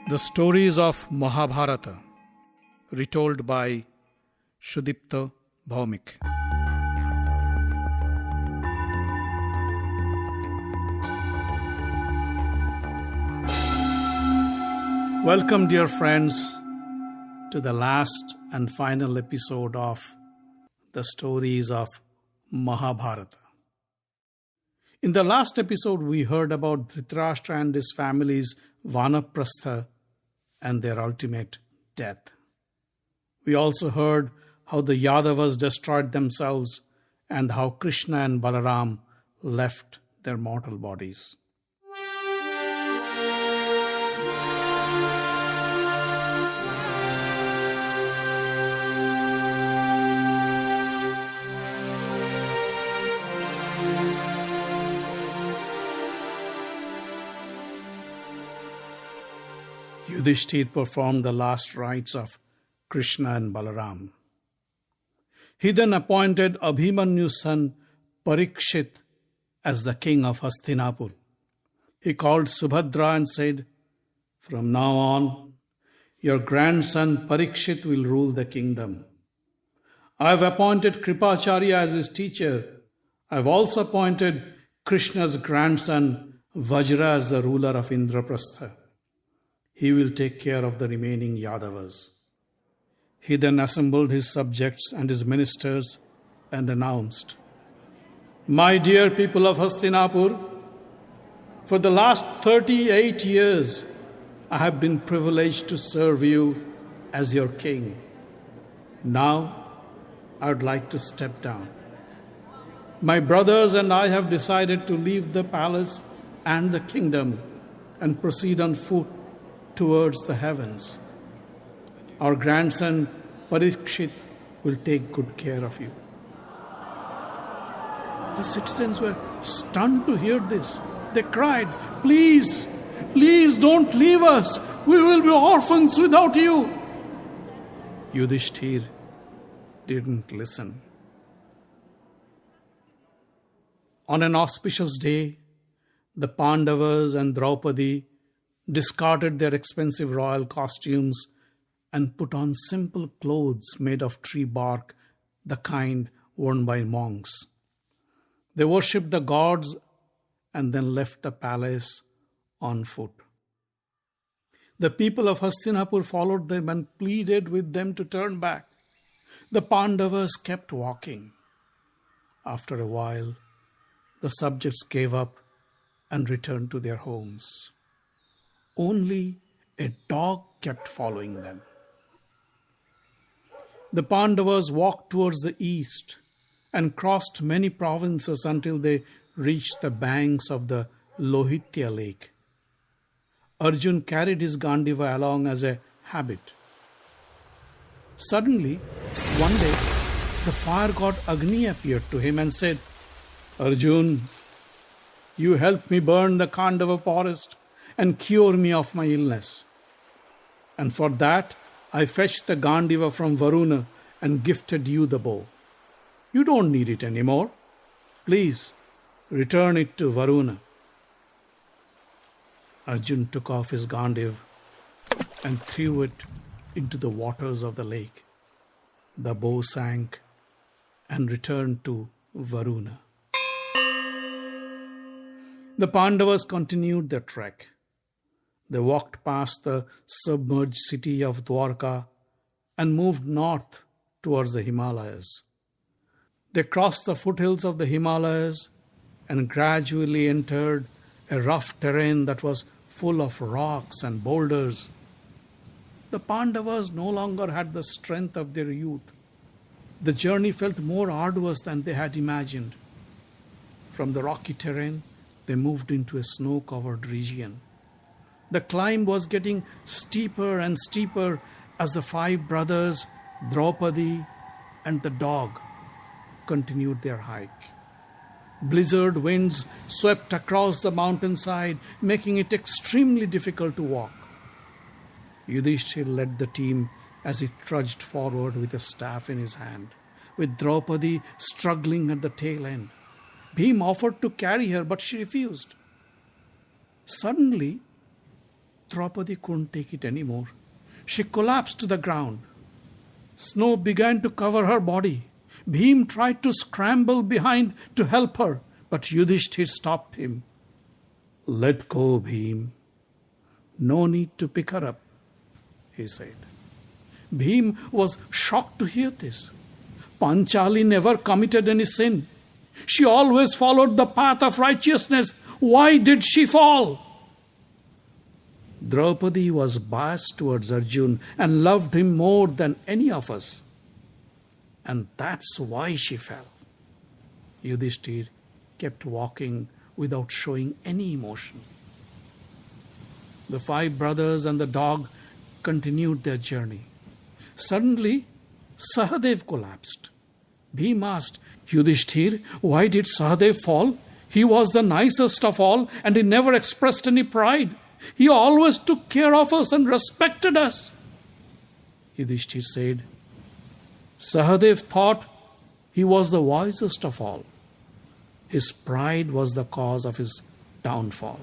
The stories of Mahabharata, retold by Sudipta Bhaumik. Welcome, dear friends, to the last and final episode of the stories of Mahabharata. In the last episode, we heard about Dhritarashtra and his family's Vanaprastha and their ultimate death. We also heard how the Yadavas destroyed themselves and how Krishna and Balaram left their mortal bodies. Yudhishthir performed the last rites of Krishna and Balaram. He then appointed Abhimanyu's son Parikshit as the king of Hastinapur. He called Subhadra and said, "From now on, your grandson Parikshit will rule the kingdom. I have appointed Kripacharya as his teacher. I have also appointed Krishna's grandson Vajra as the ruler of Indraprastha. He will take care of the remaining Yadavas." He then assembled his subjects and his ministers and announced, "My dear people of Hastinapur, for the last 38 years, I have been privileged to serve you as your king. Now, I would like to step down. My brothers and I have decided to leave the palace and the kingdom and proceed on foot towards the heavens. Our grandson Parikshit will take good care of you." The citizens were stunned to hear this. They cried, "Please, please don't leave us. We will be orphans without you." Yudhishthir didn't listen. On an auspicious day, the Pandavas and Draupadi discarded their expensive royal costumes and put on simple clothes made of tree bark, the kind worn by monks. They worshipped the gods and then left the palace on foot. The people of Hastinapur followed them and pleaded with them to turn back. The Pandavas kept walking. After a while, the subjects gave up and returned to their homes. Only a dog kept following them. The Pandavas walked towards the east and crossed many provinces until they reached the banks of the Lohitya lake. Arjun carried his Gandiva along as a habit. Suddenly, one day, the fire god Agni appeared to him and said, "Arjun, you helped me burn the Khandava forest and cure me of my illness. And for that, I fetched the Gandiva from Varuna and gifted you the bow. You don't need it anymore. Please, return it to Varuna." Arjun took off his Gandiv and threw it into the waters of the lake. The bow sank and returned to Varuna. The Pandavas continued their trek. They walked past the submerged city of Dwarka and moved north towards the Himalayas. They crossed the foothills of the Himalayas and gradually entered a rough terrain that was full of rocks and boulders. The Pandavas no longer had the strength of their youth. The journey felt more arduous than they had imagined. From the rocky terrain, they moved into a snow-covered region. The climb was getting steeper and steeper as the five brothers, Draupadi, and the dog continued their hike. Blizzard winds swept across the mountainside, making it extremely difficult to walk. Yudhishthir led the team as he trudged forward with a staff in his hand, with Draupadi struggling at the tail end. Bhim offered to carry her, but she refused. Suddenly, Draupadi couldn't take it anymore. She collapsed to the ground. Snow began to cover her body. Bhim tried to scramble behind to help her, but Yudhishthir stopped him. "Let go, Bhim. No need to pick her up," he said. Bhim was shocked to hear this. Panchali never committed any sin. She always followed the path of righteousness. Why did she fall? Draupadi was biased towards Arjun and loved him more than any of us. And that's why she fell. Yudhishthir kept walking without showing any emotion. The 5 brothers and the dog continued their journey. Suddenly, Sahadev collapsed. Bhim asked, "Yudhishthir, why did Sahadev fall? He was the nicest of all and he never expressed any pride. He always took care of us and respected us." Yudhishthir said, "Sahadev thought he was the wisest of all. His pride was the cause of his downfall."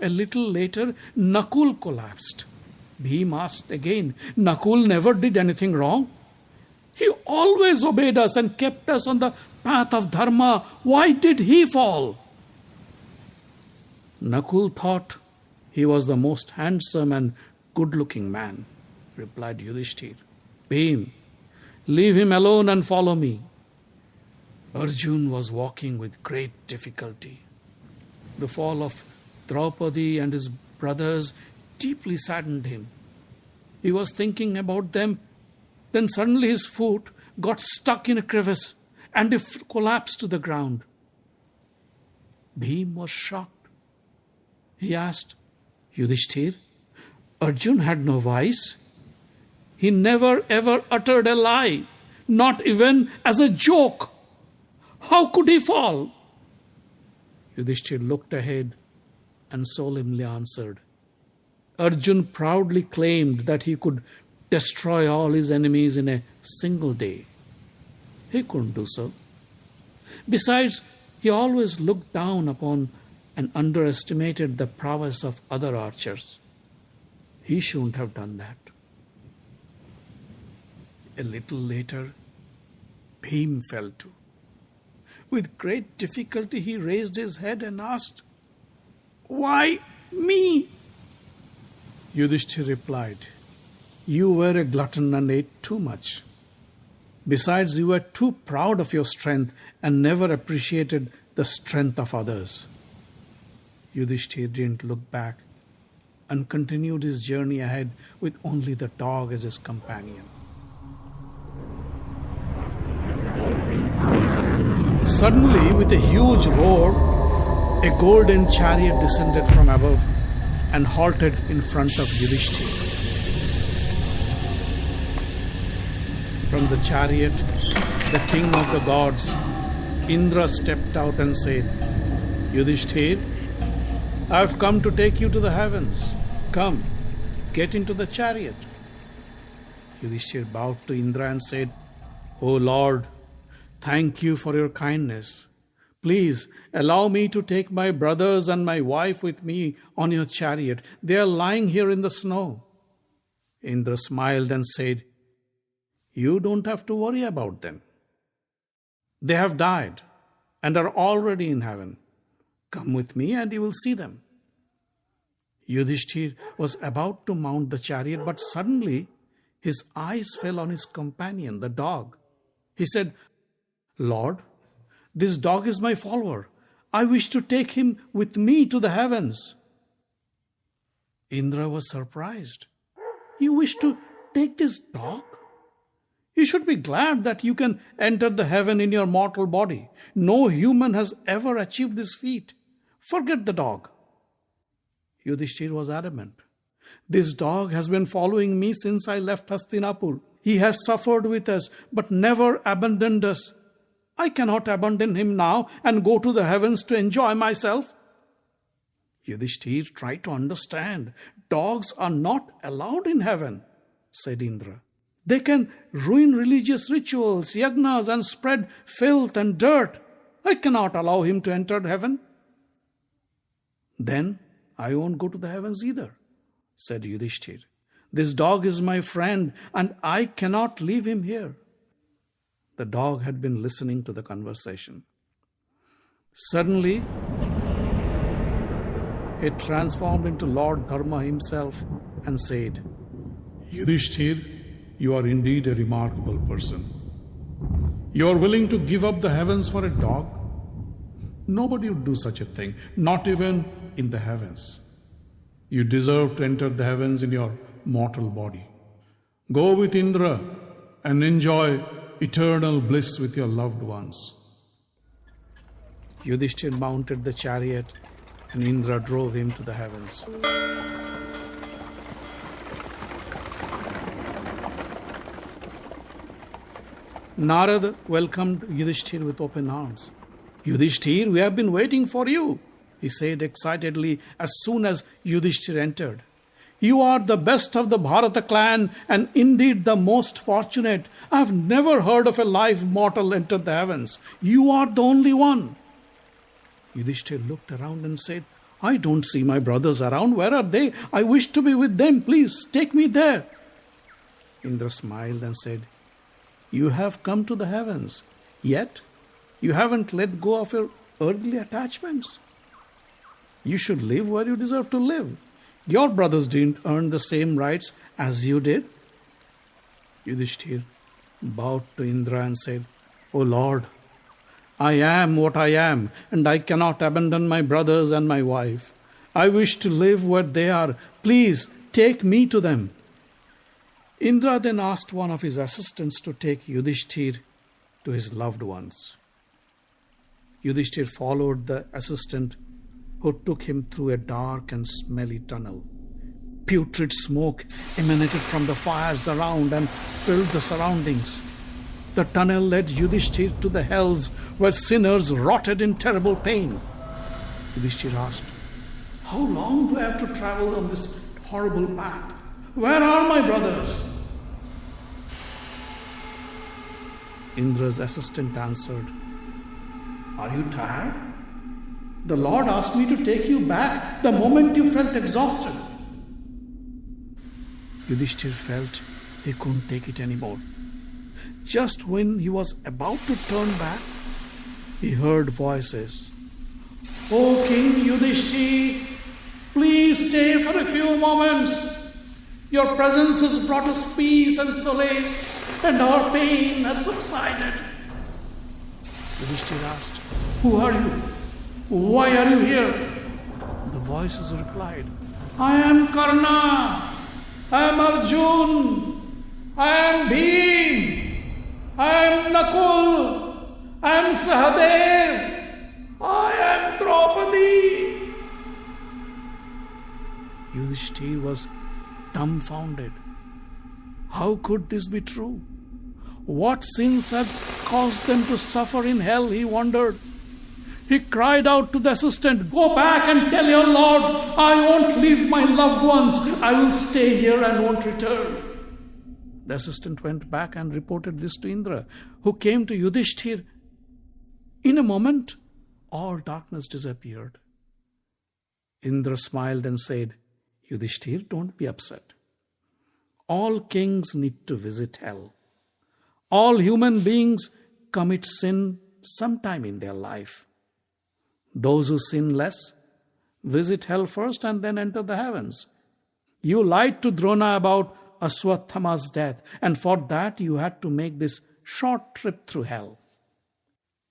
A little later, Nakul collapsed. Bhim asked again, "Nakul never did anything wrong. He always obeyed us and kept us on the path of dharma. Why did he fall?" Nakul thought he was the most handsome and good-looking man, replied Yudhishthir. "Bhim, leave him alone and follow me." Arjun was walking with great difficulty. The fall of Draupadi and his brothers deeply saddened him. He was thinking about them. Then suddenly his foot got stuck in a crevice and he collapsed to the ground. Bhim was shocked. He asked, "Yudhishthir, Arjun had no vice. He never ever uttered a lie, not even as a joke. How could he fall?" Yudhishthir looked ahead and solemnly answered, "Arjun proudly claimed that he could destroy all his enemies in a single day. He couldn't do so. Besides, he always looked down upon and underestimated the prowess of other archers. He shouldn't have done that." A little later, Bhim fell too. With great difficulty, he raised his head and asked, "Why me?" Yudhishthir replied, "You were a glutton and ate too much. Besides, you were too proud of your strength and never appreciated the strength of others." Yudhishthir didn't look back and continued his journey ahead with only the dog as his companion. Suddenly, with a huge roar, a golden chariot descended from above and halted in front of Yudhishthir. From the chariot, the king of the gods, Indra, stepped out and said, "Yudhishthir, I have come to take you to the heavens. Come, get into the chariot." Yudhishthir bowed to Indra and said, "O Lord, thank you for your kindness. Please allow me to take my brothers and my wife with me on your chariot. They are lying here in the snow." Indra smiled and said, "You don't have to worry about them. They have died and are already in heaven. Come with me and you will see them." Yudhishthir was about to mount the chariot, but suddenly his eyes fell on his companion, the dog. He said, "Lord, this dog is my follower. I wish to take him with me to the heavens." Indra was surprised. "You wish to take this dog? You should be glad that you can enter the heaven in your mortal body. No human has ever achieved this feat. Forget the dog." Yudhishthir was adamant. "This dog has been following me since I left Hastinapur. He has suffered with us, but never abandoned us. I cannot abandon him now and go to the heavens to enjoy myself." Yudhishthir tried to understand. "Dogs are not allowed in heaven," said Indra. "They can ruin religious rituals, yagnas, and spread filth and dirt. I cannot allow him to enter heaven." Then I won't go to the heavens either, said Yudhishthir. This dog is my friend and I cannot leave him here. The dog had been listening to the conversation. Suddenly, it transformed into Lord Dharma himself and said, Yudhishthir, you are indeed a remarkable person. You are willing to give up the heavens for a dog? Nobody would do such a thing, not even in the heavens. You deserve to enter the heavens in your mortal body. Go with Indra and enjoy eternal bliss with your loved ones. Yudhishthir mounted the chariot and Indra drove him to the heavens. Narad welcomed Yudhishthir with open arms. Yudhishthir, we have been waiting for you, he said excitedly as soon as Yudhishthir entered. You are the best of the Bharata clan and indeed the most fortunate. I have never heard of a live mortal enter the heavens. You are the only one. Yudhishthir looked around and said, I don't see my brothers around. Where are they? I wish to be with them. Please take me there. Indra smiled and said, You have come to the heavens, yet you haven't let go of your earthly attachments. You should live where you deserve to live. Your brothers didn't earn the same rights as you did. Yudhishthir bowed to Indra and said, O Lord, I am what I am, and I cannot abandon my brothers and my wife. I wish to live where they are. Please take me to them. Indra then asked one of his assistants to take Yudhishthir to his loved ones. Yudhishthir followed the assistant who took him through a dark and smelly tunnel. Putrid smoke emanated from the fires around and filled the surroundings. The tunnel led Yudhishthir to the hells where sinners rotted in terrible pain. Yudhishthir asked, How long do I have to travel on this horrible path? Where are my brothers? Indra's assistant answered, Are you tired? The Lord asked me to take you back the moment you felt exhausted. Yudhishthir felt he couldn't take it anymore. Just when he was about to turn back, he heard voices. O King Yudhishthir, please stay for a few moments. Your presence has brought us peace and solace, and our pain has subsided. Yudhishthir asked, Who are you? Why are you here? The voices replied, I am Karna. I am Arjun. I am Bhim. I am Nakul. I am Sahadev. I am Draupadi. Yudhishthir was dumbfounded. How could this be true? What sins had caused them to suffer in hell, he wondered. He cried out to the assistant, Go back and tell your lords, I won't leave my loved ones. I will stay here and won't return. The assistant went back and reported this to Indra, who came to Yudhishthir. In a moment, all darkness disappeared. Indra smiled and said, Yudhishthir, don't be upset. All kings need to visit hell. All human beings commit sin sometime in their life. Those who sin less visit hell first and then enter the heavens. You lied to Drona about Aswathama's death, and for that you had to make this short trip through hell.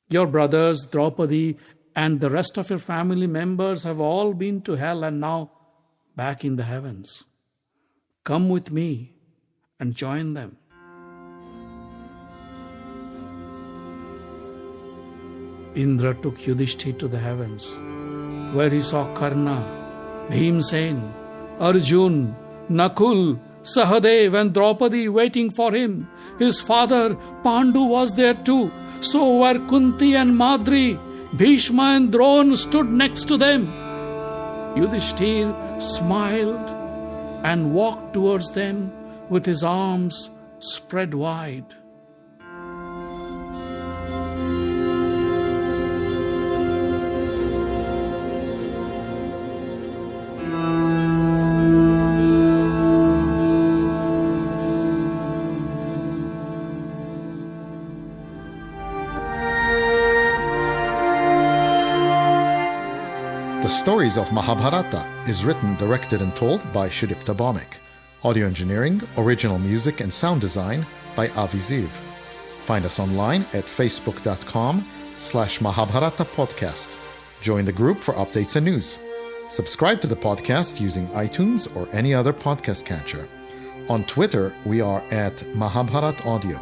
Your brothers, Draupadi, and the rest of your family members have all been to hell and now back in the heavens. Come with me and join them. Indra took Yudhishthir to the heavens, where he saw Karna, Bhimsen, Arjun, Nakul, Sahadev and Draupadi waiting for him. His father Pandu was there too. So were Kunti and Madri. Bhishma and Drona stood next to them. Yudhishthir smiled and walked towards them with his arms spread wide. Stories of Mahabharata is written, directed, and told by Shudipta Bhawmik. Audio engineering, original music, and sound design by Avi Ziv. Find us online at facebook.com/Mahabharata Podcast. Join the group for updates and news. Subscribe to the podcast using iTunes or any other podcast catcher. On Twitter, we are at Mahabharat Audio.